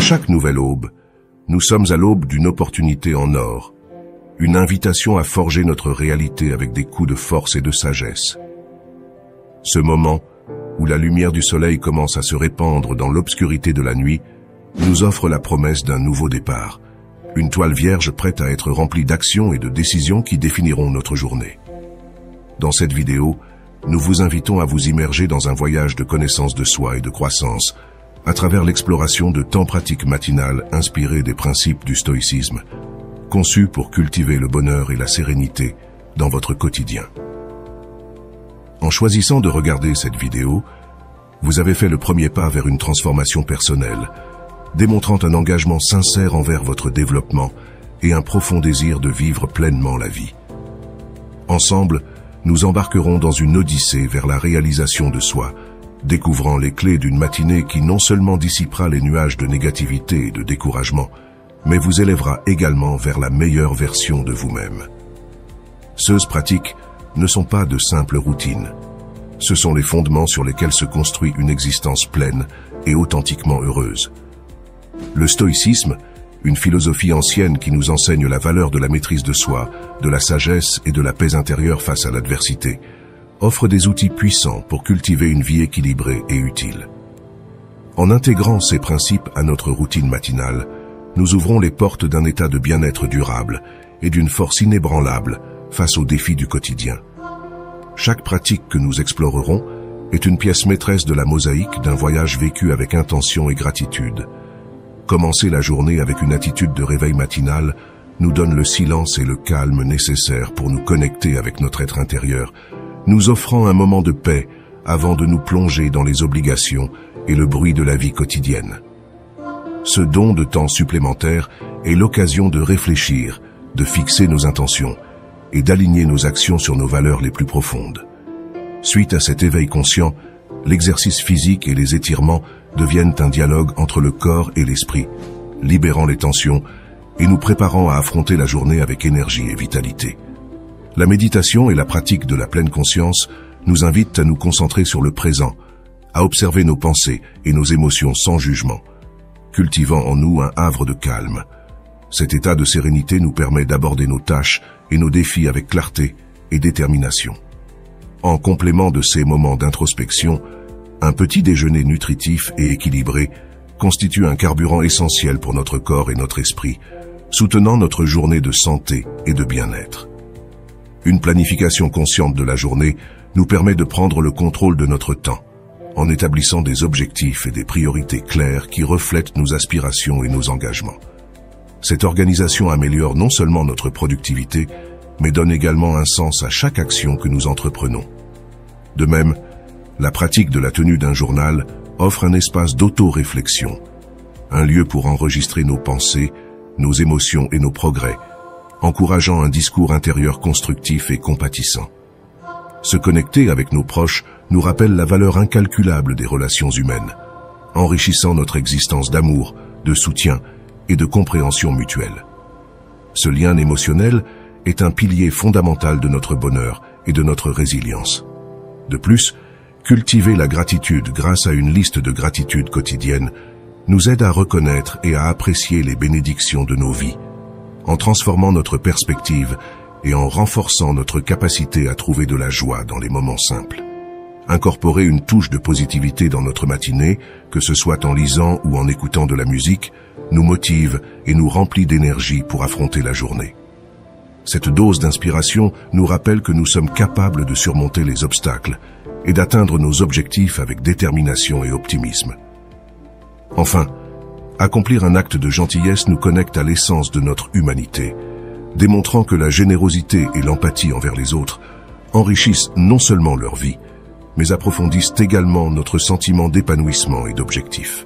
chaque nouvelle aube, nous sommes à l'aube d'une opportunité en or, une invitation à forger notre réalité avec des coups de force et de sagesse. Ce moment, où la lumière du soleil commence à se répandre dans l'obscurité de la nuit, nous offre la promesse d'un nouveau départ, une toile vierge prête à être remplie d'actions et de décisions qui définiront notre journée. Dans cette vidéo, nous vous invitons à vous immerger dans un voyage de connaissance de soi et de croissance, à travers l'exploration de temps pratiques matinales inspirées des principes du stoïcisme, conçus pour cultiver le bonheur et la sérénité dans votre quotidien. En choisissant de regarder cette vidéo, vous avez fait le premier pas vers une transformation personnelle, démontrant un engagement sincère envers votre développement et un profond désir de vivre pleinement la vie. Ensemble, nous embarquerons dans une odyssée vers la réalisation de soi, découvrant les clés d'une matinée qui non seulement dissipera les nuages de négativité et de découragement, mais vous élèvera également vers la meilleure version de vous-même. Ces pratiques ne sont pas de simples routines. Ce sont les fondements sur lesquels se construit une existence pleine et authentiquement heureuse. Le stoïcisme, une philosophie ancienne qui nous enseigne la valeur de la maîtrise de soi, de la sagesse et de la paix intérieure face à l'adversité, offre des outils puissants pour cultiver une vie équilibrée et utile. En intégrant ces principes à notre routine matinale, nous ouvrons les portes d'un état de bien-être durable et d'une force inébranlable face aux défis du quotidien. Chaque pratique que nous explorerons est une pièce maîtresse de la mosaïque d'un voyage vécu avec intention et gratitude. Commencer la journée avec une attitude de réveil matinal nous donne le silence et le calme nécessaires pour nous connecter avec notre être intérieur, nous offrant un moment de paix avant de nous plonger dans les obligations et le bruit de la vie quotidienne. Ce don de temps supplémentaire est l'occasion de réfléchir, de fixer nos intentions et d'aligner nos actions sur nos valeurs les plus profondes. Suite à cet éveil conscient, l'exercice physique et les étirements deviennent un dialogue entre le corps et l'esprit, libérant les tensions et nous préparant à affronter la journée avec énergie et vitalité. La méditation et la pratique de la pleine conscience nous invitent à nous concentrer sur le présent, à observer nos pensées et nos émotions sans jugement, cultivant en nous un havre de calme. Cet état de sérénité nous permet d'aborder nos tâches et nos défis avec clarté et détermination. En complément de ces moments d'introspection, un petit déjeuner nutritif et équilibré constitue un carburant essentiel pour notre corps et notre esprit, soutenant notre journée de santé et de bien-être. Une planification consciente de la journée nous permet de prendre le contrôle de notre temps, en établissant des objectifs et des priorités claires qui reflètent nos aspirations et nos engagements. Cette organisation améliore non seulement notre productivité, mais donne également un sens à chaque action que nous entreprenons. De même, la pratique de la tenue d'un journal offre un espace d'auto-réflexion, un lieu pour enregistrer nos pensées, nos émotions et nos progrès, encourageant un discours intérieur constructif et compatissant. Se connecter avec nos proches nous rappelle la valeur incalculable des relations humaines, enrichissant notre existence d'amour, de soutien et de compréhension mutuelle. Ce lien émotionnel est un pilier fondamental de notre bonheur et de notre résilience. De plus, cultiver la gratitude grâce à une liste de gratitude quotidienne nous aide à reconnaître et à apprécier les bénédictions de nos vies, en transformant notre perspective et en renforçant notre capacité à trouver de la joie dans les moments simples. Incorporer une touche de positivité dans notre matinée, que ce soit en lisant ou en écoutant de la musique, nous motive et nous remplit d'énergie pour affronter la journée. Cette dose d'inspiration nous rappelle que nous sommes capables de surmonter les obstacles et d'atteindre nos objectifs avec détermination et optimisme. Enfin, accomplir un acte de gentillesse nous connecte à l'essence de notre humanité, démontrant que la générosité et l'empathie envers les autres enrichissent non seulement leur vie, mais approfondissent également notre sentiment d'épanouissement et d'objectif.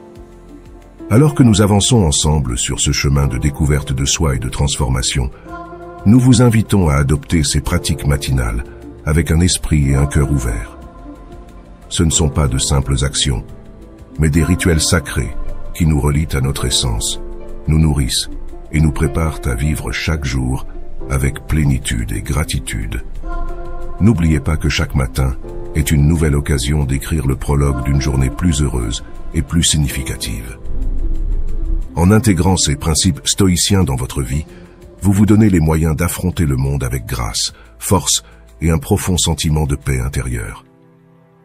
Alors que nous avançons ensemble sur ce chemin de découverte de soi et de transformation, nous vous invitons à adopter ces pratiques matinales avec un esprit et un cœur ouverts. Ce ne sont pas de simples actions, mais des rituels sacrés qui nous relient à notre essence, nous nourrissent et nous préparent à vivre chaque jour avec plénitude et gratitude. N'oubliez pas que chaque matin est une nouvelle occasion d'écrire le prologue d'une journée plus heureuse et plus significative. En intégrant ces principes stoïciens dans votre vie, vous vous donnez les moyens d'affronter le monde avec grâce, force et un profond sentiment de paix intérieure.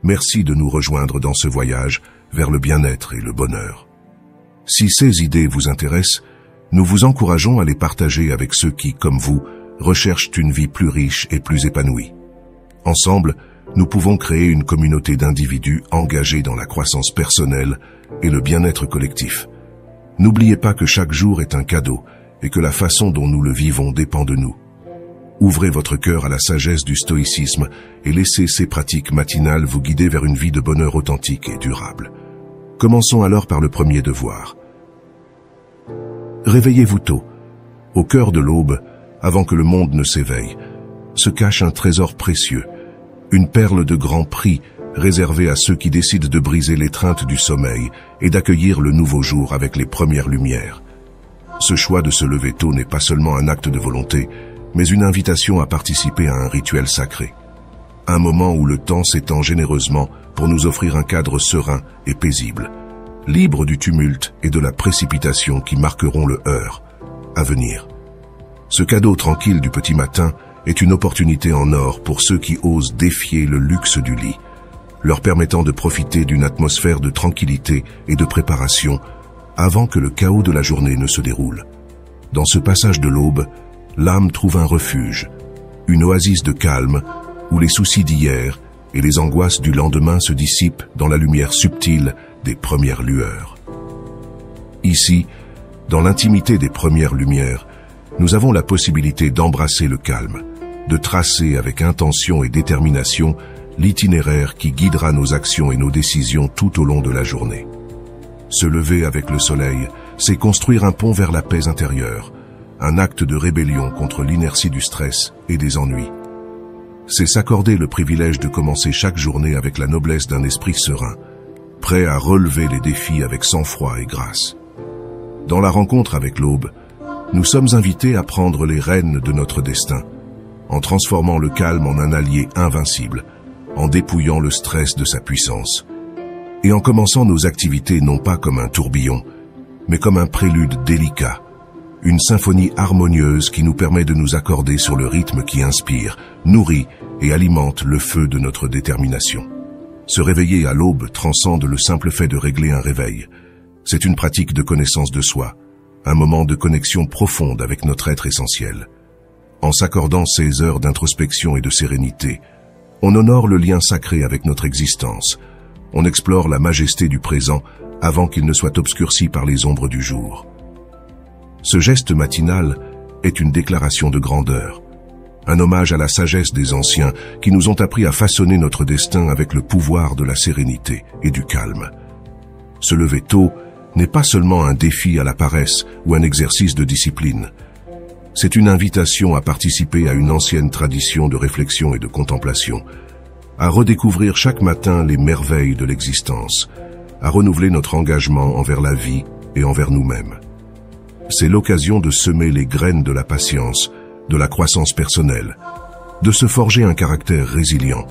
Merci de nous rejoindre dans ce voyage vers le bien-être et le bonheur. Si ces idées vous intéressent, nous vous encourageons à les partager avec ceux qui, comme vous, recherchent une vie plus riche et plus épanouie. Ensemble, nous pouvons créer une communauté d'individus engagés dans la croissance personnelle et le bien-être collectif. N'oubliez pas que chaque jour est un cadeau et que la façon dont nous le vivons dépend de nous. Ouvrez votre cœur à la sagesse du stoïcisme et laissez ces pratiques matinales vous guider vers une vie de bonheur authentique et durable. Commençons alors par le premier devoir. Réveillez-vous tôt. Au cœur de l'aube, avant que le monde ne s'éveille, se cache un trésor précieux, une perle de grand prix réservée à ceux qui décident de briser l'étreinte du sommeil et d'accueillir le nouveau jour avec les premières lumières. Ce choix de se lever tôt n'est pas seulement un acte de volonté, mais une invitation à participer à un rituel sacré. Un moment où le temps s'étend généreusement pour nous offrir un cadre serein et paisible, libre du tumulte et de la précipitation qui marqueront le heurt à venir. Ce cadeau tranquille du petit matin est une opportunité en or pour ceux qui osent défier le luxe du lit, leur permettant de profiter d'une atmosphère de tranquillité et de préparation avant que le chaos de la journée ne se déroule. Dans ce passage de l'aube, l'âme trouve un refuge, une oasis de calme où les soucis d'hier et les angoisses du lendemain se dissipent dans la lumière subtile des premières lueurs. Ici, dans l'intimité des premières lumières, nous avons la possibilité d'embrasser le calme, de tracer avec intention et détermination l'itinéraire qui guidera nos actions et nos décisions tout au long de la journée. Se lever avec le soleil, c'est construire un pont vers la paix intérieure, un acte de rébellion contre l'inertie du stress et des ennuis. C'est s'accorder le privilège de commencer chaque journée avec la noblesse d'un esprit serein, prêt à relever les défis avec sang-froid et grâce. Dans la rencontre avec l'aube, nous sommes invités à prendre les rênes de notre destin, en transformant le calme en un allié invincible, en dépouillant le stress de sa puissance, et en commençant nos activités non pas comme un tourbillon, mais comme un prélude délicat, une symphonie harmonieuse qui nous permet de nous accorder sur le rythme qui inspire, nourrit et alimente le feu de notre détermination. Se réveiller à l'aube transcende le simple fait de régler un réveil. C'est une pratique de connaissance de soi, un moment de connexion profonde avec notre être essentiel. En s'accordant ces heures d'introspection et de sérénité, on honore le lien sacré avec notre existence. On explore la majesté du présent avant qu'il ne soit obscurci par les ombres du jour. Ce geste matinal est une déclaration de grandeur, un hommage à la sagesse des anciens qui nous ont appris à façonner notre destin avec le pouvoir de la sérénité et du calme. Se lever tôt n'est pas seulement un défi à la paresse ou un exercice de discipline. C'est une invitation à participer à une ancienne tradition de réflexion et de contemplation, à redécouvrir chaque matin les merveilles de l'existence, à renouveler notre engagement envers la vie et envers nous-mêmes. C'est l'occasion de semer les graines de la patience, de la croissance personnelle, de se forger un caractère résilient,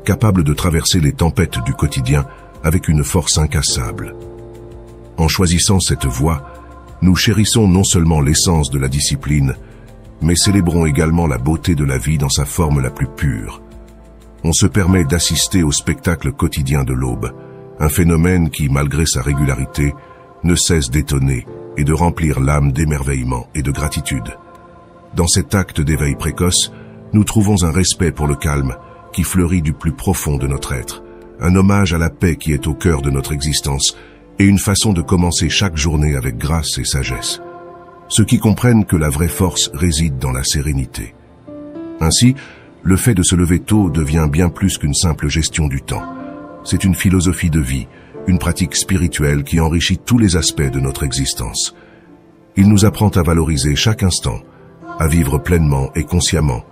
capable de traverser les tempêtes du quotidien avec une force incassable. En choisissant cette voie, nous chérissons non seulement l'essence de la discipline, mais célébrons également la beauté de la vie dans sa forme la plus pure. On se permet d'assister au spectacle quotidien de l'aube, un phénomène qui, malgré sa régularité, ne cesse d'étonner et de remplir l'âme d'émerveillement et de gratitude. Dans cet acte d'éveil précoce, nous trouvons un respect pour le calme qui fleurit du plus profond de notre être, un hommage à la paix qui est au cœur de notre existence et une façon de commencer chaque journée avec grâce et sagesse. Ceux qui comprennent que la vraie force réside dans la sérénité. Ainsi, le fait de se lever tôt devient bien plus qu'une simple gestion du temps. C'est une philosophie de vie, une pratique spirituelle qui enrichit tous les aspects de notre existence. Il nous apprend à valoriser chaque instant, à vivre pleinement et consciemment,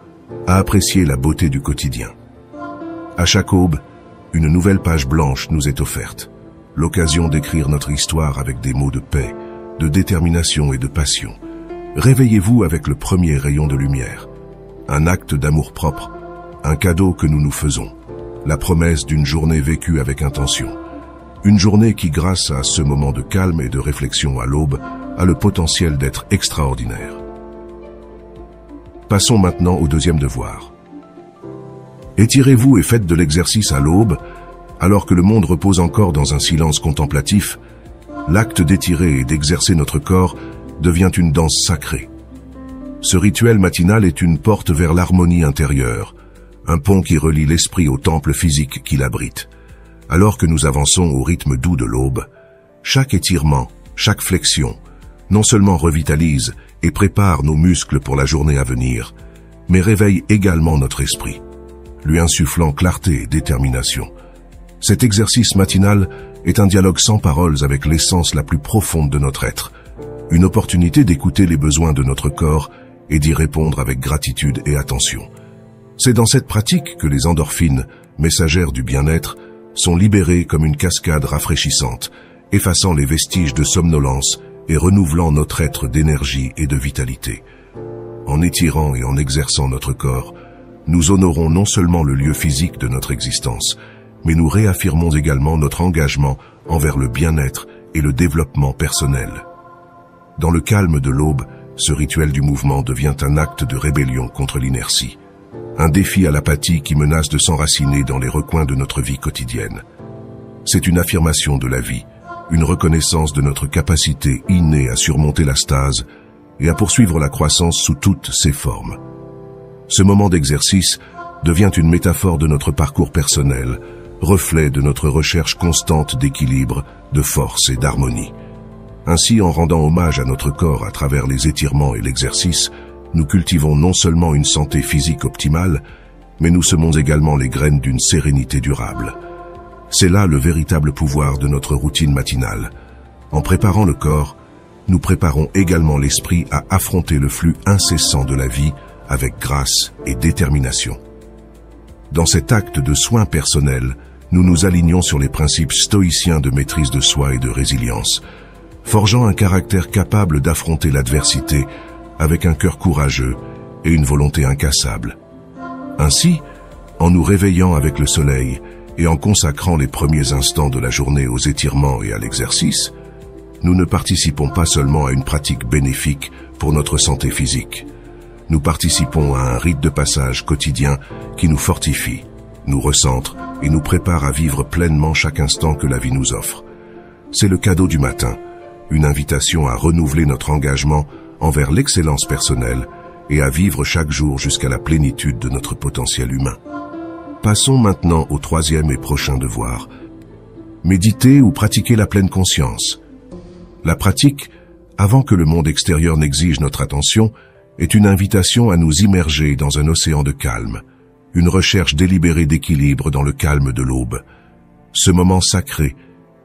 à apprécier la beauté du quotidien. À chaque aube, une nouvelle page blanche nous est offerte, l'occasion d'écrire notre histoire avec des mots de paix, de détermination et de passion. Réveillez-vous avec le premier rayon de lumière, un acte d'amour-propre, un cadeau que nous nous faisons, la promesse d'une journée vécue avec intention. Une journée qui, grâce à ce moment de calme et de réflexion à l'aube, a le potentiel d'être extraordinaire. Passons maintenant au deuxième devoir. Étirez-vous et faites de l'exercice à l'aube, alors que le monde repose encore dans un silence contemplatif. L'acte d'étirer et d'exercer notre corps devient une danse sacrée. Ce rituel matinal est une porte vers l'harmonie intérieure, un pont qui relie l'esprit au temple physique qui l'abrite. Alors que nous avançons au rythme doux de l'aube, chaque étirement, chaque flexion, non seulement revitalise et prépare nos muscles pour la journée à venir, mais réveille également notre esprit, lui insufflant clarté et détermination. Cet exercice matinal est un dialogue sans paroles avec l'essence la plus profonde de notre être, une opportunité d'écouter les besoins de notre corps et d'y répondre avec gratitude et attention. C'est dans cette pratique que les endorphines, messagères du bien-être, sont libérées comme une cascade rafraîchissante, effaçant les vestiges de somnolence et renouvelant notre être d'énergie et de vitalité. En étirant et en exerçant notre corps, nous honorons non seulement le lieu physique de notre existence, mais nous réaffirmons également notre engagement envers le bien-être et le développement personnel. Dans le calme de l'aube, ce rituel du mouvement devient un acte de rébellion contre l'inertie, un défi à l'apathie qui menace de s'enraciner dans les recoins de notre vie quotidienne. C'est une affirmation de la vie, une reconnaissance de notre capacité innée à surmonter la stase et à poursuivre la croissance sous toutes ses formes. Ce moment d'exercice devient une métaphore de notre parcours personnel, reflet de notre recherche constante d'équilibre, de force et d'harmonie. Ainsi, en rendant hommage à notre corps à travers les étirements et l'exercice, nous cultivons non seulement une santé physique optimale, mais nous semons également les graines d'une sérénité durable. C'est là le véritable pouvoir de notre routine matinale. En préparant le corps, nous préparons également l'esprit à affronter le flux incessant de la vie avec grâce et détermination. Dans cet acte de soin personnel, nous nous alignons sur les principes stoïciens de maîtrise de soi et de résilience, forgeant un caractère capable d'affronter l'adversité avec un cœur courageux et une volonté incassable. Ainsi, en nous réveillant avec le soleil et en consacrant les premiers instants de la journée aux étirements et à l'exercice, nous ne participons pas seulement à une pratique bénéfique pour notre santé physique. Nous participons à un rite de passage quotidien qui nous fortifie, nous recentre et nous prépare à vivre pleinement chaque instant que la vie nous offre. C'est le cadeau du matin, une invitation à renouveler notre engagement envers l'excellence personnelle et à vivre chaque jour jusqu'à la plénitude de notre potentiel humain. Passons maintenant au troisième et prochain devoir. Méditer ou pratiquer la pleine conscience. La pratique, avant que le monde extérieur n'exige notre attention, est une invitation à nous immerger dans un océan de calme, une recherche délibérée d'équilibre dans le calme de l'aube. Ce moment sacré,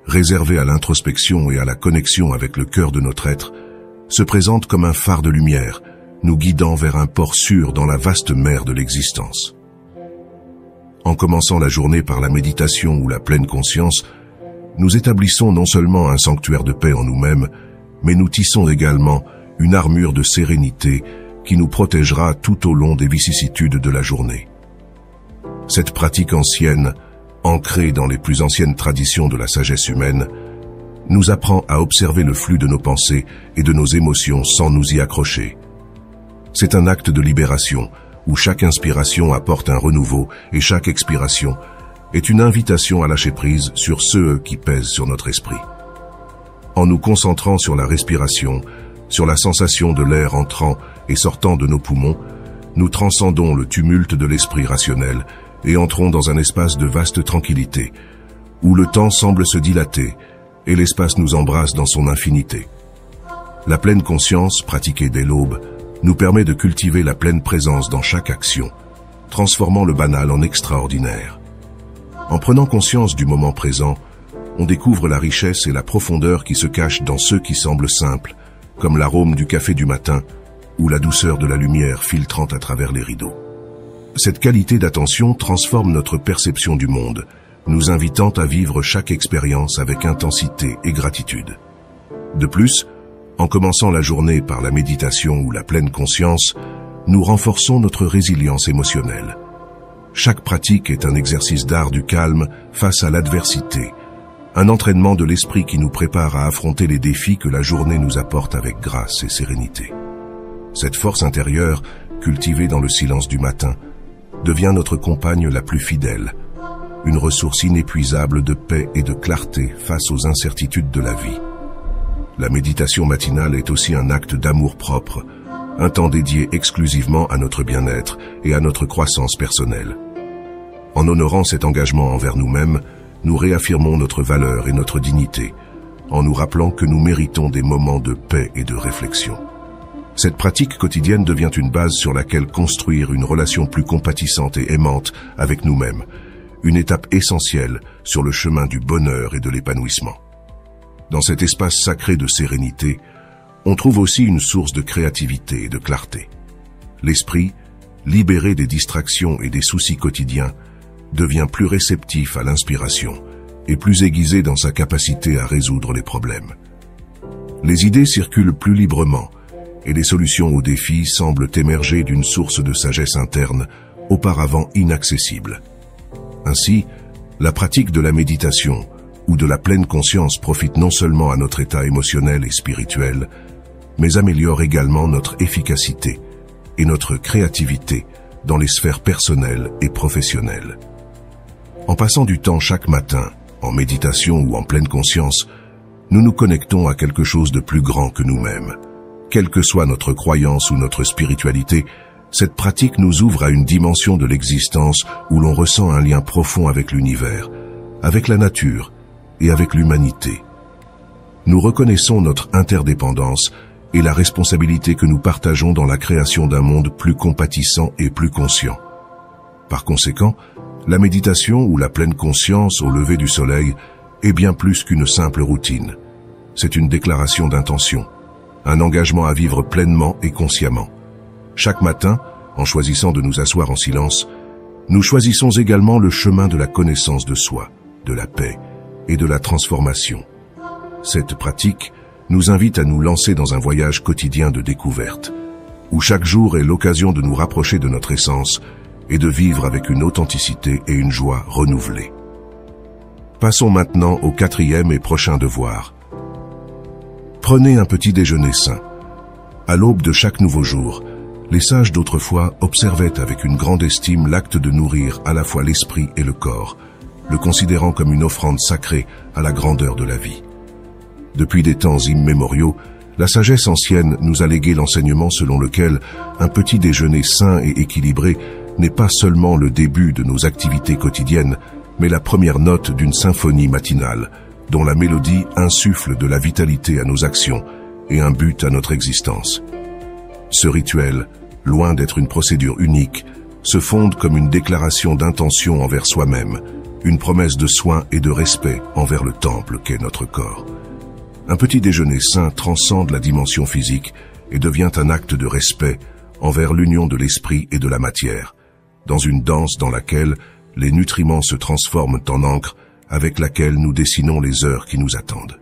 réservé à l'introspection et à la connexion avec le cœur de notre être, se présente comme un phare de lumière, nous guidant vers un port sûr dans la vaste mer de l'existence. En commençant la journée par la méditation ou la pleine conscience, nous établissons non seulement un sanctuaire de paix en nous-mêmes, mais nous tissons également une armure de sérénité qui nous protégera tout au long des vicissitudes de la journée. Cette pratique ancienne, ancrée dans les plus anciennes traditions de la sagesse humaine, nous apprend à observer le flux de nos pensées et de nos émotions sans nous y accrocher. C'est un acte de libération où chaque inspiration apporte un renouveau et chaque expiration est une invitation à lâcher prise sur ceux qui pèsent sur notre esprit. En nous concentrant sur la respiration, sur la sensation de l'air entrant et sortant de nos poumons, nous transcendons le tumulte de l'esprit rationnel et entrons dans un espace de vaste tranquillité, où le temps semble se dilater et l'espace nous embrasse dans son infinité. La pleine conscience, pratiquée dès l'aube, nous permet de cultiver la pleine présence dans chaque action, transformant le banal en extraordinaire. En prenant conscience du moment présent, on découvre la richesse et la profondeur qui se cachent dans ceux qui semblent simples, comme l'arôme du café du matin ou la douceur de la lumière filtrant à travers les rideaux. Cette qualité d'attention transforme notre perception du monde, nous invitant à vivre chaque expérience avec intensité et gratitude. De plus, en commençant la journée par la méditation ou la pleine conscience, nous renforçons notre résilience émotionnelle. Chaque pratique est un exercice d'art du calme face à l'adversité, un entraînement de l'esprit qui nous prépare à affronter les défis que la journée nous apporte avec grâce et sérénité. Cette force intérieure, cultivée dans le silence du matin, devient notre compagne la plus fidèle, une ressource inépuisable de paix et de clarté face aux incertitudes de la vie. La méditation matinale est aussi un acte d'amour-propre, un temps dédié exclusivement à notre bien-être et à notre croissance personnelle. En honorant cet engagement envers nous-mêmes, nous réaffirmons notre valeur et notre dignité, en nous rappelant que nous méritons des moments de paix et de réflexion. Cette pratique quotidienne devient une base sur laquelle construire une relation plus compatissante et aimante avec nous-mêmes, une étape essentielle sur le chemin du bonheur et de l'épanouissement. Dans cet espace sacré de sérénité, on trouve aussi une source de créativité et de clarté. L'esprit, libéré des distractions et des soucis quotidiens, devient plus réceptif à l'inspiration et plus aiguisé dans sa capacité à résoudre les problèmes. Les idées circulent plus librement et les solutions aux défis semblent émerger d'une source de sagesse interne auparavant inaccessible. Ainsi, la pratique de la méditation ou de la pleine conscience profite non seulement à notre état émotionnel et spirituel, mais améliore également notre efficacité et notre créativité dans les sphères personnelles et professionnelles. En passant du temps chaque matin, en méditation ou en pleine conscience, nous nous connectons à quelque chose de plus grand que nous-mêmes. Quelle que soit notre croyance ou notre spiritualité, cette pratique nous ouvre à une dimension de l'existence où l'on ressent un lien profond avec l'univers, avec la nature et avec l'humanité. Nous reconnaissons notre interdépendance et la responsabilité que nous partageons dans la création d'un monde plus compatissant et plus conscient. Par conséquent, la méditation ou la pleine conscience au lever du soleil est bien plus qu'une simple routine. C'est une déclaration d'intention, un engagement à vivre pleinement et consciemment. Chaque matin, en choisissant de nous asseoir en silence, nous choisissons également le chemin de la connaissance de soi, de la paix et de la transformation. Cette pratique nous invite à nous lancer dans un voyage quotidien de découverte, où chaque jour est l'occasion de nous rapprocher de notre essence et de vivre avec une authenticité et une joie renouvelées. Passons maintenant au 4e et prochain devoir. Prenez un petit déjeuner sain. À l'aube de chaque nouveau jour, les sages d'autrefois observaient avec une grande estime l'acte de nourrir à la fois l'esprit et le corps, le considérant comme une offrande sacrée à la grandeur de la vie. Depuis des temps immémoriaux, la sagesse ancienne nous a légué l'enseignement selon lequel un petit déjeuner sain et équilibré n'est pas seulement le début de nos activités quotidiennes, mais la première note d'une symphonie matinale, dont la mélodie insuffle de la vitalité à nos actions et un but à notre existence. Ce rituel, loin d'être une procédure unique, se fonde comme une déclaration d'intention envers soi-même, une promesse de soin et de respect envers le temple qu'est notre corps. Un petit déjeuner sain transcende la dimension physique et devient un acte de respect envers l'union de l'esprit et de la matière, dans une danse dans laquelle les nutriments se transforment en encre avec laquelle nous dessinons les heures qui nous attendent.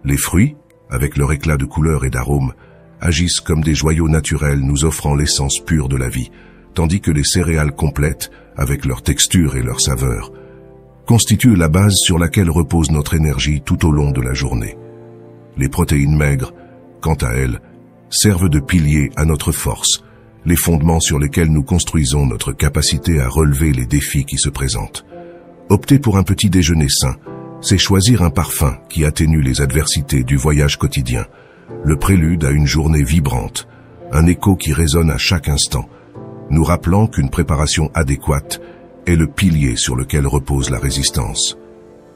Les fruits, avec leur éclat de couleur et d'arôme, agissent comme des joyaux naturels nous offrant l'essence pure de la vie, tandis que les céréales complètes, avec leur texture et leur saveur, constituent la base sur laquelle repose notre énergie tout au long de la journée. Les protéines maigres, quant à elles, servent de piliers à notre force, les fondements sur lesquels nous construisons notre capacité à relever les défis qui se présentent. Opter pour un petit déjeuner sain, c'est choisir un parfum qui atténue les adversités du voyage quotidien, le prélude à une journée vibrante, un écho qui résonne à chaque instant, nous rappelant qu'une préparation adéquate est le pilier sur lequel repose la résistance.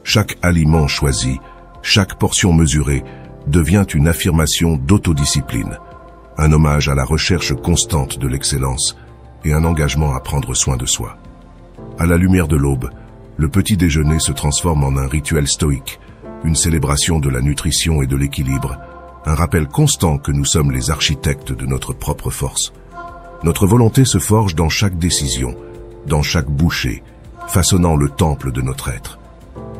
Chaque aliment choisi, chaque portion mesurée, devient une affirmation d'autodiscipline, un hommage à la recherche constante de l'excellence et un engagement à prendre soin de soi. À la lumière de l'aube, le petit déjeuner se transforme en un rituel stoïque, une célébration de la nutrition et de l'équilibre, un rappel constant que nous sommes les architectes de notre propre force. Notre volonté se forge dans chaque décision, dans chaque bouchée, façonnant le temple de notre être.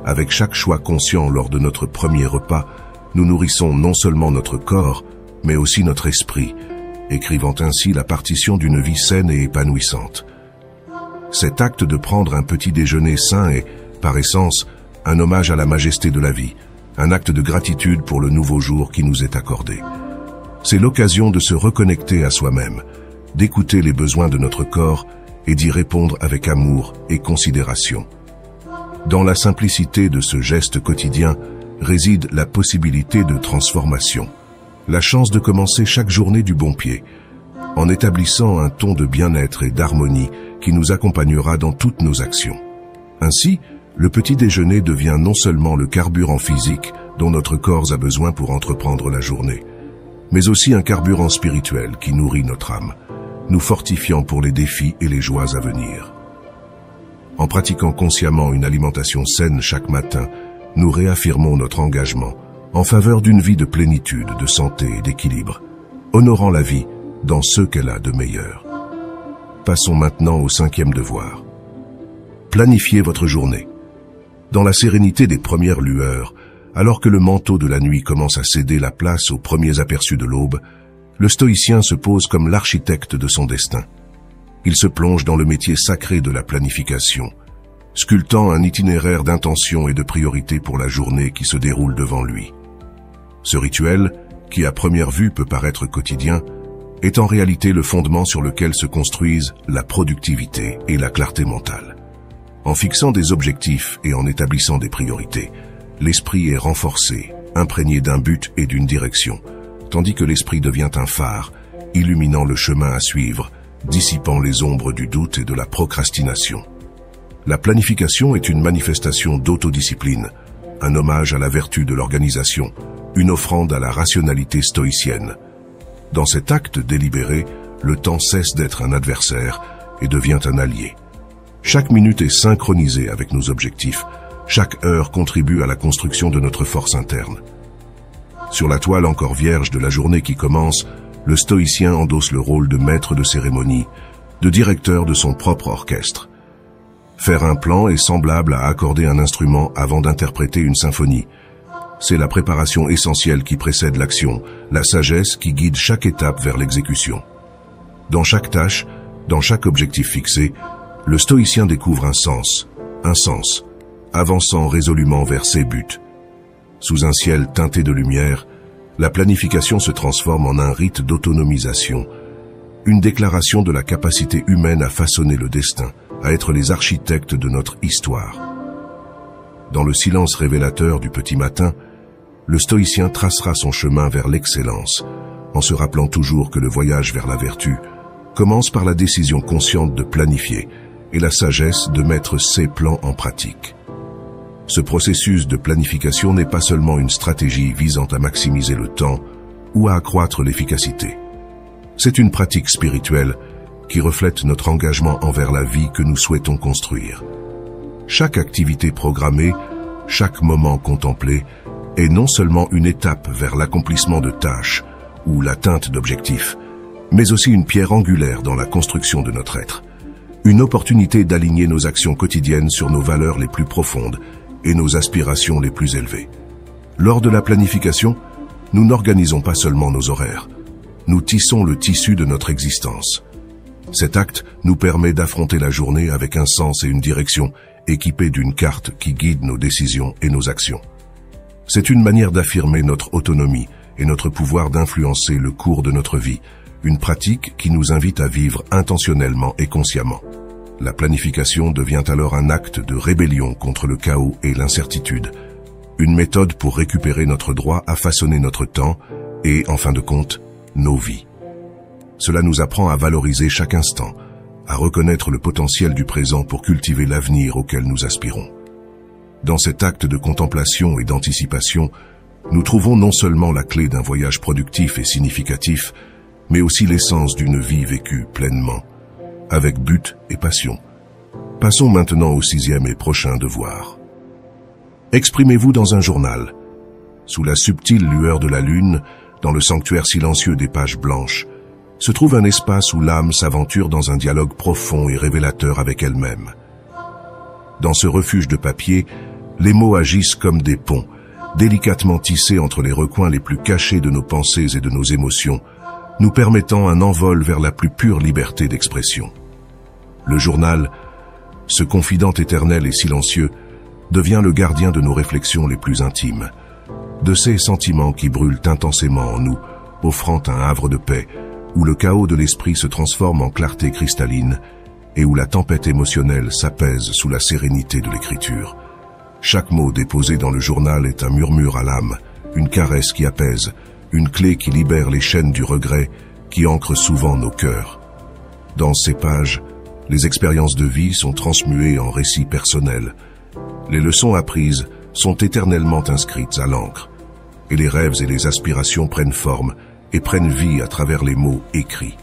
Avec chaque choix conscient lors de notre premier repas, nous nourrissons non seulement notre corps, mais aussi notre esprit, écrivant ainsi la partition d'une vie saine et épanouissante. Cet acte de prendre un petit déjeuner sain est, par essence, un hommage à la majesté de la vie, un acte de gratitude pour le nouveau jour qui nous est accordé. C'est l'occasion de se reconnecter à soi-même, d'écouter les besoins de notre corps et d'y répondre avec amour et considération. Dans la simplicité de ce geste quotidien réside la possibilité de transformation, la chance de commencer chaque journée du bon pied, en établissant un ton de bien-être et d'harmonie qui nous accompagnera dans toutes nos actions. Ainsi, le petit déjeuner devient non seulement le carburant physique dont notre corps a besoin pour entreprendre la journée, mais aussi un carburant spirituel qui nourrit notre âme, nous fortifiant pour les défis et les joies à venir. En pratiquant consciemment une alimentation saine chaque matin, nous réaffirmons notre engagement en faveur d'une vie de plénitude, de santé et d'équilibre, honorant la vie dans ce qu'elle a de meilleur. Passons maintenant au 5e devoir. Planifiez votre journée. Dans la sérénité des premières lueurs, alors que le manteau de la nuit commence à céder la place aux premiers aperçus de l'aube, le stoïcien se pose comme l'architecte de son destin. Il se plonge dans le métier sacré de la planification, sculptant un itinéraire d'intention et de priorité pour la journée qui se déroule devant lui. Ce rituel, qui à première vue peut paraître quotidien, est en réalité le fondement sur lequel se construisent la productivité et la clarté mentale. En fixant des objectifs et en établissant des priorités, l'esprit est renforcé, imprégné d'un but et d'une direction, tandis que l'esprit devient un phare, illuminant le chemin à suivre, dissipant les ombres du doute et de la procrastination. La planification est une manifestation d'autodiscipline, un hommage à la vertu de l'organisation, une offrande à la rationalité stoïcienne. Dans cet acte délibéré, le temps cesse d'être un adversaire et devient un allié. Chaque minute est synchronisée avec nos objectifs, chaque heure contribue à la construction de notre force interne. Sur la toile encore vierge de la journée qui commence, le stoïcien endosse le rôle de maître de cérémonie, de directeur de son propre orchestre. Faire un plan est semblable à accorder un instrument avant d'interpréter une symphonie. C'est la préparation essentielle qui précède l'action, la sagesse qui guide chaque étape vers l'exécution. Dans chaque tâche, dans chaque objectif fixé, le stoïcien découvre un sens, avançant résolument vers ses buts. Sous un ciel teinté de lumière, la planification se transforme en un rite d'autonomisation, une déclaration de la capacité humaine à façonner le destin, à être les architectes de notre histoire. Dans le silence révélateur du petit matin, le stoïcien tracera son chemin vers l'excellence, en se rappelant toujours que le voyage vers la vertu commence par la décision consciente de planifier et la sagesse de mettre ses plans en pratique. Ce processus de planification n'est pas seulement une stratégie visant à maximiser le temps ou à accroître l'efficacité. C'est une pratique spirituelle qui reflète notre engagement envers la vie que nous souhaitons construire. Chaque activité programmée, chaque moment contemplé, est non seulement une étape vers l'accomplissement de tâches ou l'atteinte d'objectifs, mais aussi une pierre angulaire dans la construction de notre être. Une opportunité d'aligner nos actions quotidiennes sur nos valeurs les plus profondes et nos aspirations les plus élevées. Lors de la planification, nous n'organisons pas seulement nos horaires, nous tissons le tissu de notre existence. Cet acte nous permet d'affronter la journée avec un sens et une direction, équipés d'une carte qui guide nos décisions et nos actions. C'est une manière d'affirmer notre autonomie et notre pouvoir d'influencer le cours de notre vie, une pratique qui nous invite à vivre intentionnellement et consciemment. La planification devient alors un acte de rébellion contre le chaos et l'incertitude, une méthode pour récupérer notre droit à façonner notre temps et, en fin de compte, nos vies. Cela nous apprend à valoriser chaque instant, à reconnaître le potentiel du présent pour cultiver l'avenir auquel nous aspirons. Dans cet acte de contemplation et d'anticipation, nous trouvons non seulement la clé d'un voyage productif et significatif, mais aussi l'essence d'une vie vécue pleinement, avec but et passion. Passons maintenant au 6e et prochain devoir. Exprimez-vous dans un journal. Sous la subtile lueur de la lune, dans le sanctuaire silencieux des pages blanches, se trouve un espace où l'âme s'aventure dans un dialogue profond et révélateur avec elle-même. Dans ce refuge de papier, les mots agissent comme des ponts, délicatement tissés entre les recoins les plus cachés de nos pensées et de nos émotions, nous permettant un envol vers la plus pure liberté d'expression. Le journal, ce confident éternel et silencieux, devient le gardien de nos réflexions les plus intimes, de ces sentiments qui brûlent intensément en nous, offrant un havre de paix, où le chaos de l'esprit se transforme en clarté cristalline et où la tempête émotionnelle s'apaise sous la sérénité de l'écriture. Chaque mot déposé dans le journal est un murmure à l'âme, une caresse qui apaise, une clé qui libère les chaînes du regret qui ancrent souvent nos cœurs. Dans ces pages, les expériences de vie sont transmuées en récits personnels. Les leçons apprises sont éternellement inscrites à l'encre, et les rêves et les aspirations prennent forme et prennent vie à travers les mots écrits.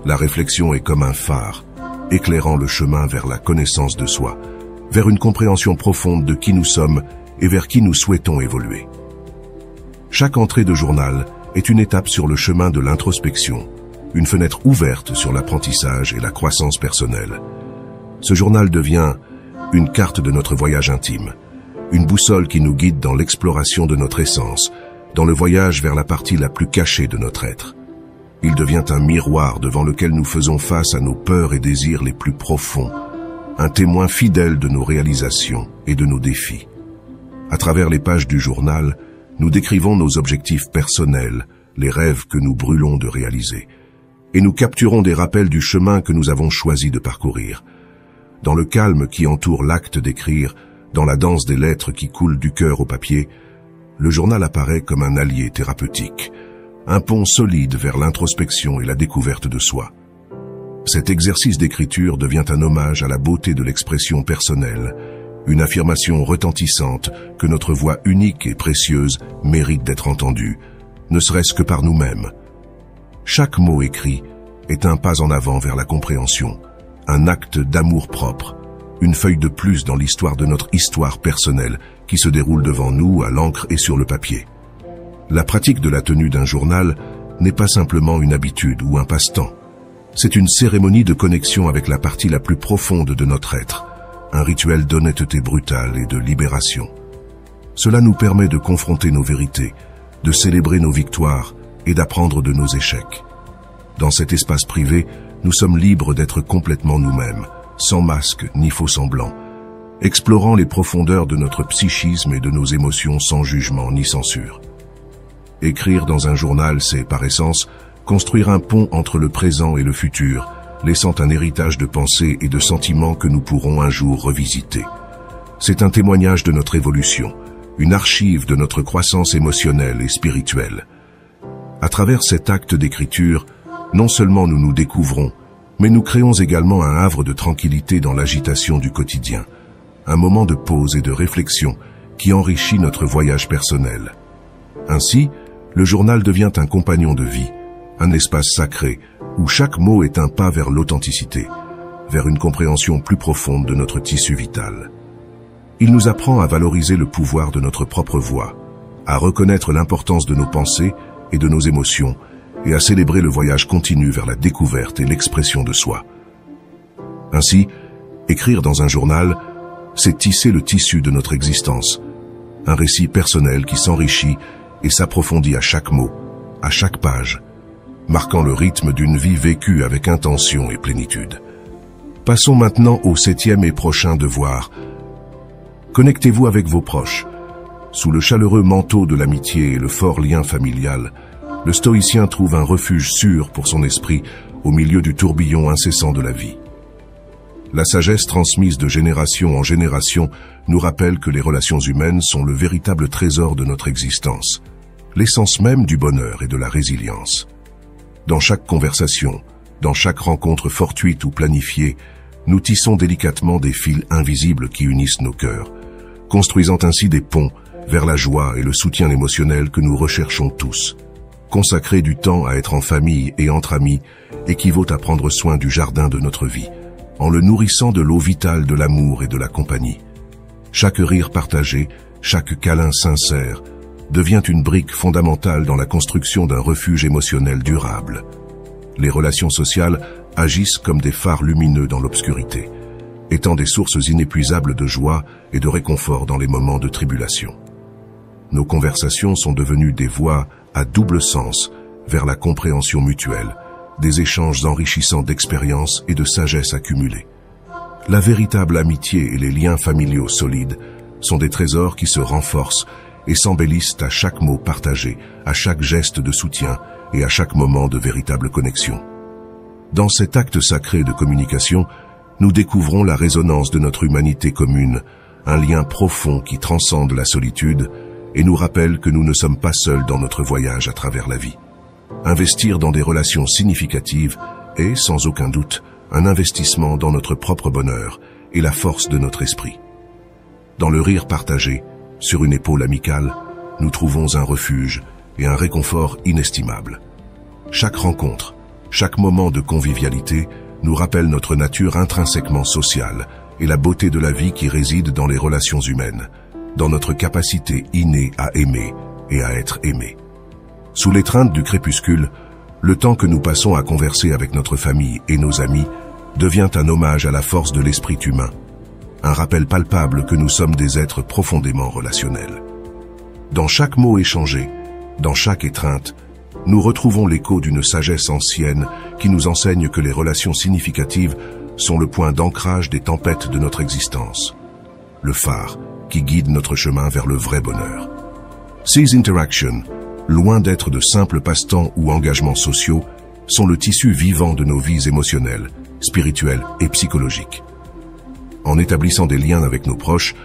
La réflexion est comme un phare, éclairant le chemin vers la connaissance de soi, vers une compréhension profonde de qui nous sommes et vers qui nous souhaitons évoluer. Chaque entrée de journal est une étape sur le chemin de l'introspection, une fenêtre ouverte sur l'apprentissage et la croissance personnelle. Ce journal devient une carte de notre voyage intime, une boussole qui nous guide dans l'exploration de notre essence, dans le voyage vers la partie la plus cachée de notre être. Il devient un miroir devant lequel nous faisons face à nos peurs et désirs les plus profonds, un témoin fidèle de nos réalisations et de nos défis. À travers les pages du journal, nous décrivons nos objectifs personnels, les rêves que nous brûlons de réaliser, et nous capturons des rappels du chemin que nous avons choisi de parcourir. Dans le calme qui entoure l'acte d'écrire, dans la danse des lettres qui coulent du cœur au papier, le journal apparaît comme un allié thérapeutique, un pont solide vers l'introspection et la découverte de soi. Cet exercice d'écriture devient un hommage à la beauté de l'expression personnelle, une affirmation retentissante que notre voix unique et précieuse mérite d'être entendue, ne serait-ce que par nous-mêmes. Chaque mot écrit est un pas en avant vers la compréhension, un acte d'amour-propre, une feuille de plus dans l'histoire de notre histoire personnelle qui se déroule devant nous à l'encre et sur le papier. La pratique de la tenue d'un journal n'est pas simplement une habitude ou un passe-temps. C'est une cérémonie de connexion avec la partie la plus profonde de notre être, un rituel d'honnêteté brutale et de libération. Cela nous permet de confronter nos vérités, de célébrer nos victoires et d'apprendre de nos échecs. Dans cet espace privé, nous sommes libres d'être complètement nous-mêmes, sans masque ni faux semblant, explorant les profondeurs de notre psychisme et de nos émotions sans jugement ni censure. Écrire dans un journal, c'est, par essence, construire un pont entre le présent et le futur, laissant un héritage de pensées et de sentiments que nous pourrons un jour revisiter. C'est un témoignage de notre évolution, une archive de notre croissance émotionnelle et spirituelle. À travers cet acte d'écriture, non seulement nous nous découvrons, mais nous créons également un havre de tranquillité dans l'agitation du quotidien, un moment de pause et de réflexion qui enrichit notre voyage personnel. Ainsi, le journal devient un compagnon de vie, un espace sacré où chaque mot est un pas vers l'authenticité, vers une compréhension plus profonde de notre tissu vital. Il nous apprend à valoriser le pouvoir de notre propre voix, à reconnaître l'importance de nos pensées et de nos émotions, et à célébrer le voyage continu vers la découverte et l'expression de soi. Ainsi, écrire dans un journal, c'est tisser le tissu de notre existence, un récit personnel qui s'enrichit et s'approfondit à chaque mot, à chaque page, marquant le rythme d'une vie vécue avec intention et plénitude. Passons maintenant au 7e et prochain devoir. Connectez-vous avec vos proches. Sous le chaleureux manteau de l'amitié et le fort lien familial, le stoïcien trouve un refuge sûr pour son esprit au milieu du tourbillon incessant de la vie. La sagesse transmise de génération en génération nous rappelle que les relations humaines sont le véritable trésor de notre existence, l'essence même du bonheur et de la résilience. Dans chaque conversation, dans chaque rencontre fortuite ou planifiée, nous tissons délicatement des fils invisibles qui unissent nos cœurs, construisant ainsi des ponts vers la joie et le soutien émotionnel que nous recherchons tous. Consacrer du temps à être en famille et entre amis équivaut à prendre soin du jardin de notre vie, en le nourrissant de l'eau vitale de l'amour et de la compagnie. Chaque rire partagé, chaque câlin sincère, devient une brique fondamentale dans la construction d'un refuge émotionnel durable. Les relations sociales agissent comme des phares lumineux dans l'obscurité, étant des sources inépuisables de joie et de réconfort dans les moments de tribulation. Nos conversations sont devenues des voies à double sens vers la compréhension mutuelle, des échanges enrichissants d'expériences et de sagesse accumulée. La véritable amitié et les liens familiaux solides sont des trésors qui se renforcent et s'embellissent à chaque mot partagé, à chaque geste de soutien et à chaque moment de véritable connexion. Dans cet acte sacré de communication, nous découvrons la résonance de notre humanité commune, un lien profond qui transcende la solitude et nous rappelle que nous ne sommes pas seuls dans notre voyage à travers la vie. Investir dans des relations significatives est, sans aucun doute, un investissement dans notre propre bonheur et la force de notre esprit. Dans le rire partagé, sur une épaule amicale, nous trouvons un refuge et un réconfort inestimable. Chaque rencontre, chaque moment de convivialité nous rappelle notre nature intrinsèquement sociale et la beauté de la vie qui réside dans les relations humaines, dans notre capacité innée à aimer et à être aimé. Sous l'étreinte du crépuscule, le temps que nous passons à converser avec notre famille et nos amis devient un hommage à la force de l'esprit humain, un rappel palpable que nous sommes des êtres profondément relationnels. Dans chaque mot échangé, dans chaque étreinte, nous retrouvons l'écho d'une sagesse ancienne qui nous enseigne que les relations significatives sont le point d'ancrage des tempêtes de notre existence, le phare qui guide notre chemin vers le vrai bonheur. Ces interactions, loin d'être de simples passe-temps ou engagements sociaux, sont le tissu vivant de nos vies émotionnelles, spirituelles et psychologiques. En établissant des liens avec nos proches,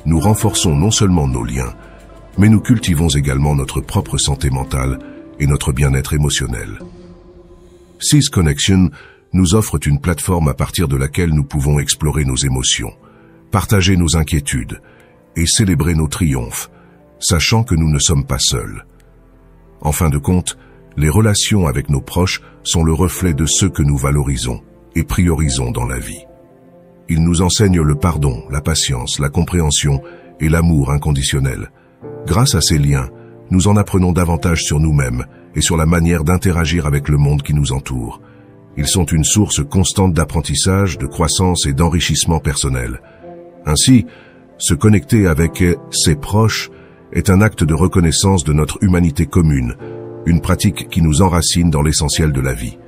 nous renforçons non seulement nos liens, mais nous cultivons également notre propre santé mentale et notre bien-être émotionnel. Ces connexions nous offrent une plateforme à partir de laquelle nous pouvons explorer nos émotions, partager nos inquiétudes et célébrer nos triomphes, sachant que nous ne sommes pas seuls. En fin de compte, les relations avec nos proches sont le reflet de ce que nous valorisons et priorisons dans la vie. Ils nous enseignent le pardon, la patience, la compréhension et l'amour inconditionnel. Grâce à ces liens, nous en apprenons davantage sur nous-mêmes et sur la manière d'interagir avec le monde qui nous entoure. Ils sont une source constante d'apprentissage, de croissance et d'enrichissement personnel. Ainsi, se connecter avec ses proches est un acte de reconnaissance de notre humanité commune, une pratique qui nous enracine dans l'essentiel de la vie.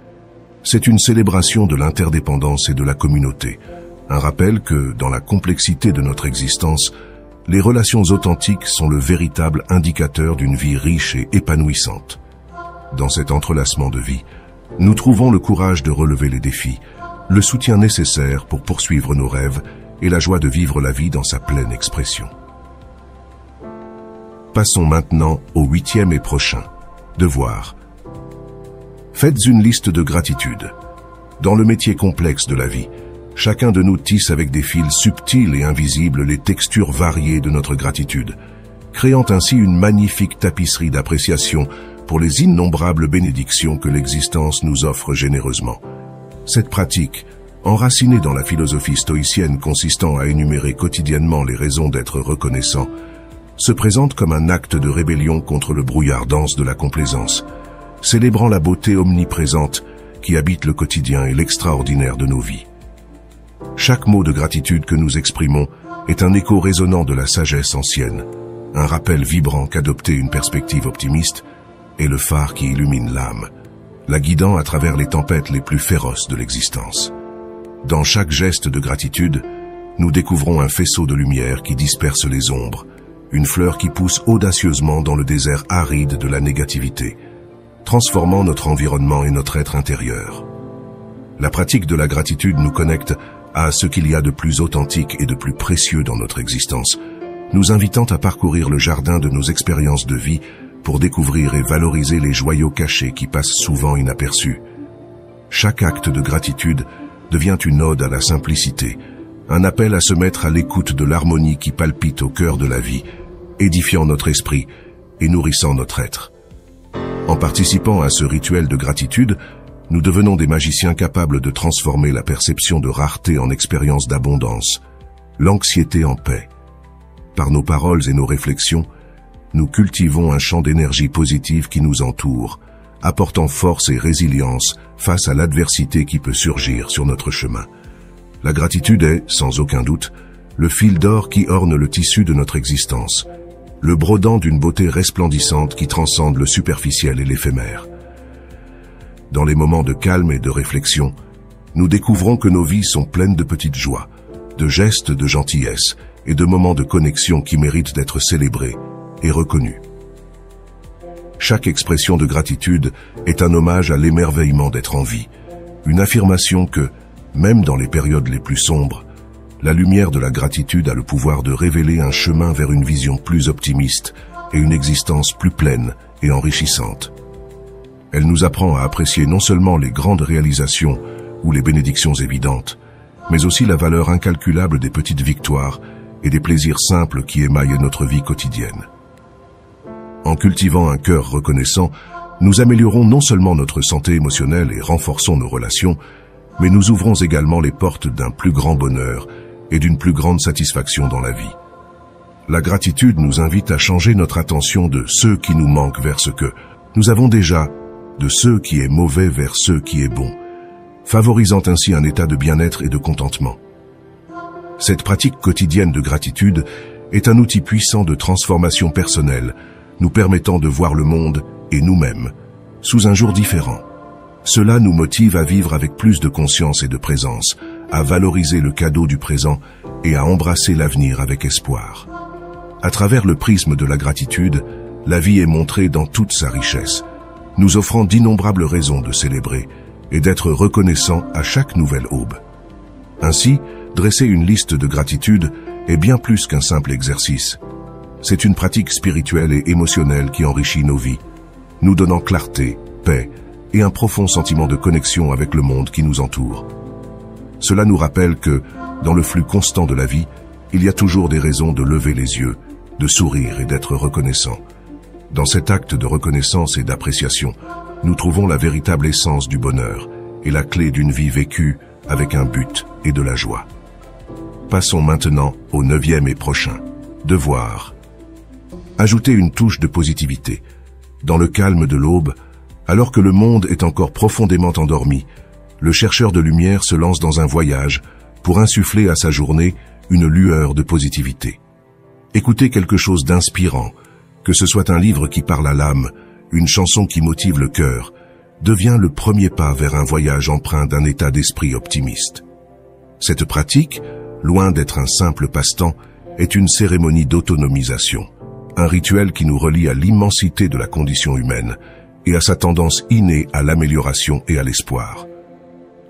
C'est une célébration de l'interdépendance et de la communauté, un rappel que, dans la complexité de notre existence, les relations authentiques sont le véritable indicateur d'une vie riche et épanouissante. Dans cet entrelacement de vie, nous trouvons le courage de relever les défis, le soutien nécessaire pour poursuivre nos rêves et la joie de vivre la vie dans sa pleine expression. Passons maintenant au 8e et prochain devoir. Faites une liste de gratitude. Dans le métier complexe de la vie, chacun de nous tisse avec des fils subtils et invisibles les textures variées de notre gratitude, créant ainsi une magnifique tapisserie d'appréciation pour les innombrables bénédictions que l'existence nous offre généreusement. Cette pratique, enracinée dans la philosophie stoïcienne consistant à énumérer quotidiennement les raisons d'être reconnaissant, se présente comme un acte de rébellion contre le brouillard dense de la complaisance, célébrant la beauté omniprésente qui habite le quotidien et l'extraordinaire de nos vies. Chaque mot de gratitude que nous exprimons est un écho résonnant de la sagesse ancienne, un rappel vibrant qu'adopter une perspective optimiste est le phare qui illumine l'âme, la guidant à travers les tempêtes les plus féroces de l'existence. Dans chaque geste de gratitude, nous découvrons un faisceau de lumière qui disperse les ombres, une fleur qui pousse audacieusement dans le désert aride de la négativité, transformant notre environnement et notre être intérieur. La pratique de la gratitude nous connecte à ce qu'il y a de plus authentique et de plus précieux dans notre existence, nous invitant à parcourir le jardin de nos expériences de vie pour découvrir et valoriser les joyaux cachés qui passent souvent inaperçus. Chaque acte de gratitude devient une ode à la simplicité, un appel à se mettre à l'écoute de l'harmonie qui palpite au cœur de la vie, édifiant notre esprit et nourrissant notre être. En participant à ce rituel de gratitude, nous devenons des magiciens capables de transformer la perception de rareté en expérience d'abondance, l'anxiété en paix. Par nos paroles et nos réflexions, nous cultivons un champ d'énergie positive qui nous entoure, apportant force et résilience face à l'adversité qui peut surgir sur notre chemin. La gratitude est, sans aucun doute, le fil d'or qui orne le tissu de notre existence, le brodant d'une beauté resplendissante qui transcende le superficiel et l'éphémère. Dans les moments de calme et de réflexion, nous découvrons que nos vies sont pleines de petites joies, de gestes de gentillesse et de moments de connexion qui méritent d'être célébrés et reconnus. Chaque expression de gratitude est un hommage à l'émerveillement d'être en vie, une affirmation que, même dans les périodes les plus sombres, la lumière de la gratitude a le pouvoir de révéler un chemin vers une vision plus optimiste et une existence plus pleine et enrichissante. Elle nous apprend à apprécier non seulement les grandes réalisations ou les bénédictions évidentes, mais aussi la valeur incalculable des petites victoires et des plaisirs simples qui émaillent notre vie quotidienne. En cultivant un cœur reconnaissant, nous améliorons non seulement notre santé émotionnelle et renforçons nos relations, mais nous ouvrons également les portes d'un plus grand bonheur et d'une plus grande satisfaction dans la vie. La gratitude nous invite à changer notre attention de ce qui nous manque vers ce que nous avons déjà, de ce qui est mauvais vers ce qui est bon, favorisant ainsi un état de bien-être et de contentement. Cette pratique quotidienne de gratitude est un outil puissant de transformation personnelle, nous permettant de voir le monde et nous-mêmes sous un jour différent. Cela nous motive à vivre avec plus de conscience et de présence, à valoriser le cadeau du présent et à embrasser l'avenir avec espoir. À travers le prisme de la gratitude, la vie est montrée dans toute sa richesse, nous offrant d'innombrables raisons de célébrer et d'être reconnaissants à chaque nouvelle aube. Ainsi, dresser une liste de gratitude est bien plus qu'un simple exercice. C'est une pratique spirituelle et émotionnelle qui enrichit nos vies, nous donnant clarté, paix et un profond sentiment de connexion avec le monde qui nous entoure. Cela nous rappelle que, dans le flux constant de la vie, il y a toujours des raisons de lever les yeux, de sourire et d'être reconnaissant. Dans cet acte de reconnaissance et d'appréciation, nous trouvons la véritable essence du bonheur et la clé d'une vie vécue avec un but et de la joie. Passons maintenant au 9e et prochain. Devoir. Ajouter une touche de positivité. Dans le calme de l'aube, alors que le monde est encore profondément endormi, le chercheur de lumière se lance dans un voyage pour insuffler à sa journée une lueur de positivité. Écoutez quelque chose d'inspirant, que ce soit un livre qui parle à l'âme, une chanson qui motive le cœur, devient le premier pas vers un voyage empreint d'un état d'esprit optimiste. Cette pratique, loin d'être un simple passe-temps, est une cérémonie d'autonomisation, un rituel qui nous relie à l'immensité de la condition humaine et à sa tendance innée à l'amélioration et à l'espoir.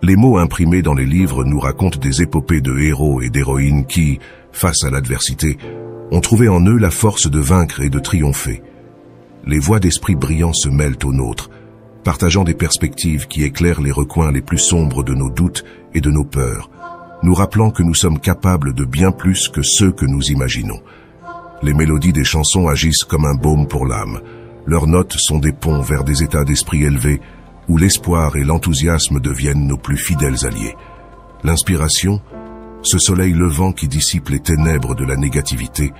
Les mots imprimés dans les livres nous racontent des épopées de héros et d'héroïnes qui, face à l'adversité, ont trouvé en eux la force de vaincre et de triompher. Les voix d'esprits brillants se mêlent aux nôtres, partageant des perspectives qui éclairent les recoins les plus sombres de nos doutes et de nos peurs, nous rappelant que nous sommes capables de bien plus que ce que nous imaginons. Les mélodies des chansons agissent comme un baume pour l'âme. Leurs notes sont des ponts vers des états d'esprit élevés, où l'espoir et l'enthousiasme deviennent nos plus fidèles alliés. L'inspiration, ce soleil levant qui dissipe les ténèbres de la négativité,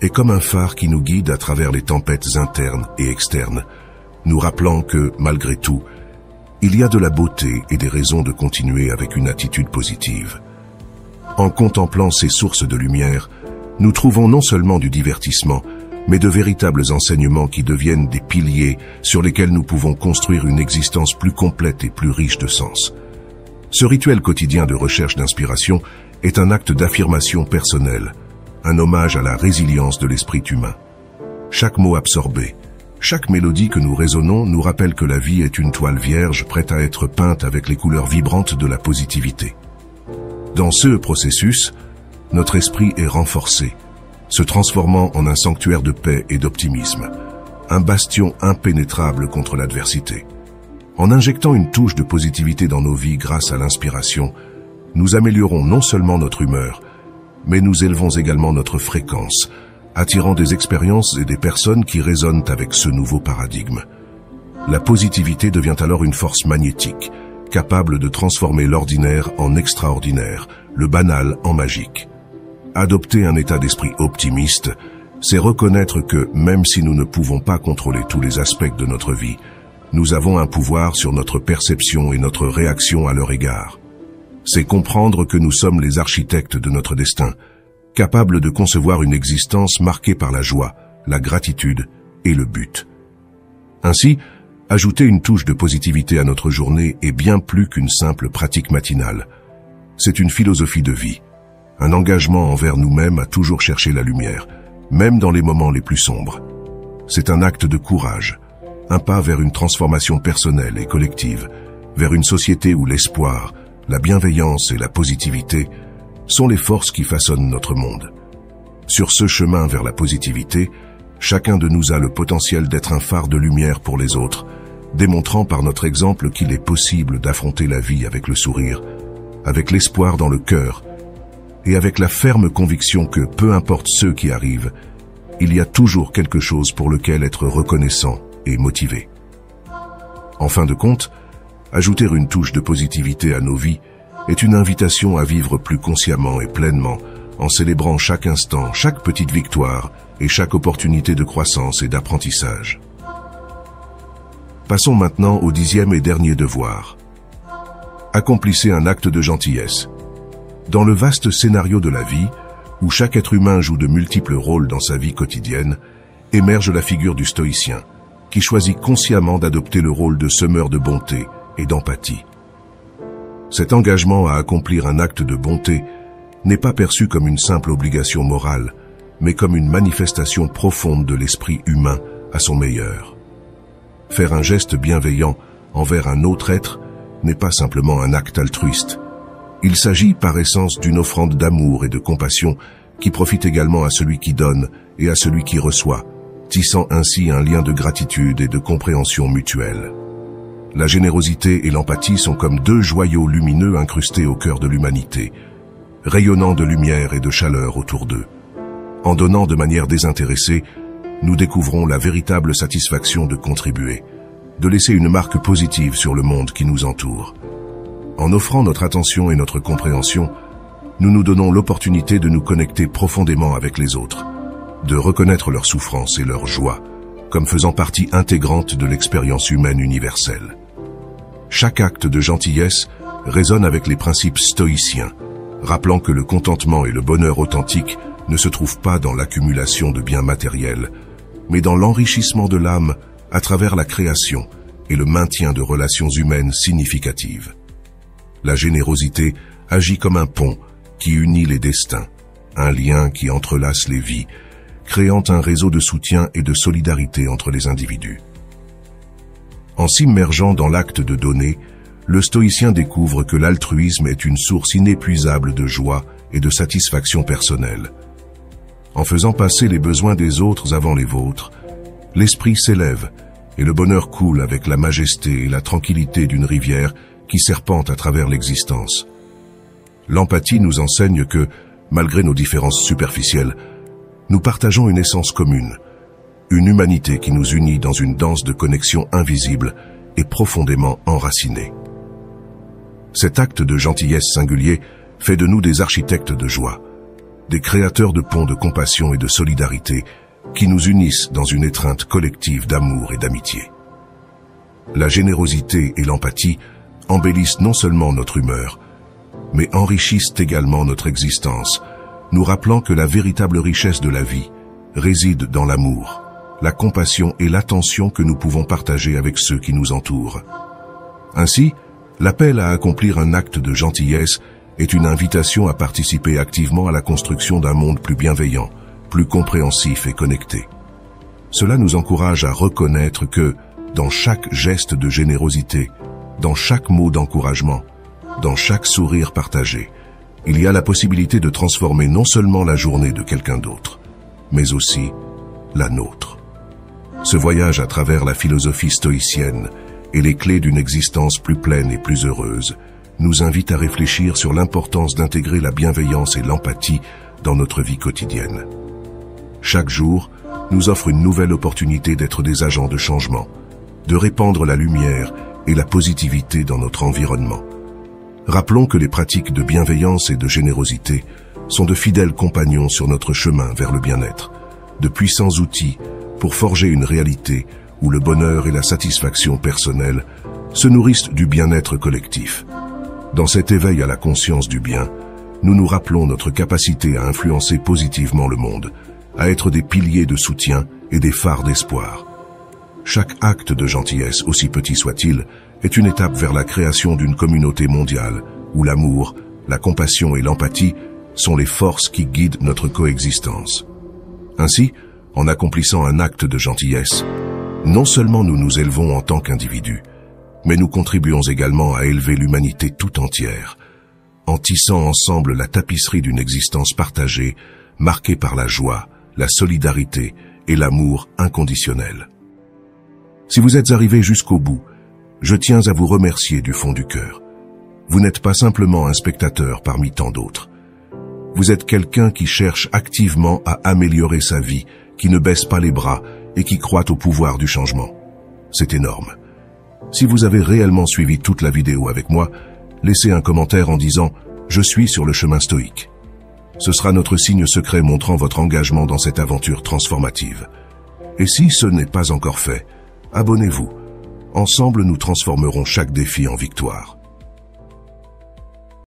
est comme un phare qui nous guide à travers les tempêtes internes et externes, nous rappelant que, malgré tout, il y a de la beauté et des raisons de continuer avec une attitude positive. En contemplant ces sources de lumière, nous trouvons non seulement du divertissement, mais de véritables enseignements qui deviennent des piliers sur lesquels nous pouvons construire une existence plus complète et plus riche de sens. Ce rituel quotidien de recherche d'inspiration est un acte d'affirmation personnelle, un hommage à la résilience de l'esprit humain. Chaque mot absorbé, chaque mélodie que nous résonnons nous rappelle que la vie est une toile vierge prête à être peinte avec les couleurs vibrantes de la positivité. Dans ce processus, notre esprit est renforcé, se transformant en un sanctuaire de paix et d'optimisme, un bastion impénétrable contre l'adversité. En injectant une touche de positivité dans nos vies grâce à l'inspiration, nous améliorons non seulement notre humeur, mais nous élevons également notre fréquence, attirant des expériences et des personnes qui résonnent avec ce nouveau paradigme. La positivité devient alors une force magnétique, capable de transformer l'ordinaire en extraordinaire, le banal en magique. Adopter un état d'esprit optimiste, c'est reconnaître que, même si nous ne pouvons pas contrôler tous les aspects de notre vie, nous avons un pouvoir sur notre perception et notre réaction à leur égard. C'est comprendre que nous sommes les architectes de notre destin, capables de concevoir une existence marquée par la joie, la gratitude et le but. Ainsi, ajouter une touche de positivité à notre journée est bien plus qu'une simple pratique matinale. C'est une philosophie de vie, un engagement envers nous-mêmes à toujours chercher la lumière, même dans les moments les plus sombres. C'est un acte de courage, un pas vers une transformation personnelle et collective, vers une société où l'espoir, la bienveillance et la positivité sont les forces qui façonnent notre monde. Sur ce chemin vers la positivité, chacun de nous a le potentiel d'être un phare de lumière pour les autres, démontrant par notre exemple qu'il est possible d'affronter la vie avec le sourire, avec l'espoir dans le cœur, et avec la ferme conviction que, peu importe ceux qui arrivent, il y a toujours quelque chose pour lequel être reconnaissant et motivé. En fin de compte, ajouter une touche de positivité à nos vies est une invitation à vivre plus consciemment et pleinement, en célébrant chaque instant, chaque petite victoire et chaque opportunité de croissance et d'apprentissage. Passons maintenant au 10e et dernier devoir. Accomplissez un acte de gentillesse. Dans le vaste scénario de la vie, où chaque être humain joue de multiples rôles dans sa vie quotidienne, émerge la figure du stoïcien, qui choisit consciemment d'adopter le rôle de semeur de bonté et d'empathie. Cet engagement à accomplir un acte de bonté n'est pas perçu comme une simple obligation morale, mais comme une manifestation profonde de l'esprit humain à son meilleur. Faire un geste bienveillant envers un autre être n'est pas simplement un acte altruiste. Il s'agit par essence d'une offrande d'amour et de compassion qui profite également à celui qui donne et à celui qui reçoit, tissant ainsi un lien de gratitude et de compréhension mutuelle. La générosité et l'empathie sont comme deux joyaux lumineux incrustés au cœur de l'humanité, rayonnant de lumière et de chaleur autour d'eux. En donnant de manière désintéressée, nous découvrons la véritable satisfaction de contribuer, de laisser une marque positive sur le monde qui nous entoure. En offrant notre attention et notre compréhension, nous nous donnons l'opportunité de nous connecter profondément avec les autres, de reconnaître leur souffrance et leur joie, comme faisant partie intégrante de l'expérience humaine universelle. Chaque acte de gentillesse résonne avec les principes stoïciens, rappelant que le contentement et le bonheur authentique ne se trouvent pas dans l'accumulation de biens matériels, mais dans l'enrichissement de l'âme à travers la création et le maintien de relations humaines significatives. La générosité agit comme un pont qui unit les destins, un lien qui entrelace les vies, créant un réseau de soutien et de solidarité entre les individus. En s'immergeant dans l'acte de donner, le stoïcien découvre que l'altruisme est une source inépuisable de joie et de satisfaction personnelle. En faisant passer les besoins des autres avant les vôtres, l'esprit s'élève et le bonheur coule avec la majesté et la tranquillité d'une rivière qui serpente à travers l'existence. L'empathie nous enseigne que, malgré nos différences superficielles, nous partageons une essence commune, une humanité qui nous unit dans une danse de connexion invisible et profondément enracinée. Cet acte de gentillesse singulier fait de nous des architectes de joie, des créateurs de ponts de compassion et de solidarité qui nous unissent dans une étreinte collective d'amour et d'amitié. La générosité et l'empathie embellissent non seulement notre humeur, mais enrichissent également notre existence, nous rappelant que la véritable richesse de la vie réside dans l'amour, la compassion et l'attention que nous pouvons partager avec ceux qui nous entourent. Ainsi, l'appel à accomplir un acte de gentillesse est une invitation à participer activement à la construction d'un monde plus bienveillant, plus compréhensif et connecté. Cela nous encourage à reconnaître que, dans chaque geste de générosité, dans chaque mot d'encouragement, dans chaque sourire partagé, il y a la possibilité de transformer non seulement la journée de quelqu'un d'autre, mais aussi la nôtre. Ce voyage à travers la philosophie stoïcienne et les clés d'une existence plus pleine et plus heureuse nous invite à réfléchir sur l'importance d'intégrer la bienveillance et l'empathie dans notre vie quotidienne. Chaque jour nous offre une nouvelle opportunité d'être des agents de changement, de répandre la lumière et la positivité dans notre environnement. Rappelons que les pratiques de bienveillance et de générosité sont de fidèles compagnons sur notre chemin vers le bien-être, de puissants outils pour forger une réalité où le bonheur et la satisfaction personnelle se nourrissent du bien-être collectif. Dans cet éveil à la conscience du bien, nous nous rappelons notre capacité à influencer positivement le monde, à être des piliers de soutien et des phares d'espoir. Chaque acte de gentillesse, aussi petit soit-il, est une étape vers la création d'une communauté mondiale où l'amour, la compassion et l'empathie sont les forces qui guident notre coexistence. Ainsi, en accomplissant un acte de gentillesse, non seulement nous nous élevons en tant qu'individus, mais nous contribuons également à élever l'humanité tout entière, en tissant ensemble la tapisserie d'une existence partagée, marquée par la joie, la solidarité et l'amour inconditionnel. Si vous êtes arrivé jusqu'au bout, je tiens à vous remercier du fond du cœur. Vous n'êtes pas simplement un spectateur parmi tant d'autres. Vous êtes quelqu'un qui cherche activement à améliorer sa vie, qui ne baisse pas les bras et qui croit au pouvoir du changement. C'est énorme. Si vous avez réellement suivi toute la vidéo avec moi, laissez un commentaire en disant « Je suis sur le chemin stoïque ». Ce sera notre signe secret montrant votre engagement dans cette aventure transformative. Et si ce n'est pas encore fait, abonnez-vous. Ensemble, nous transformerons chaque défi en victoire.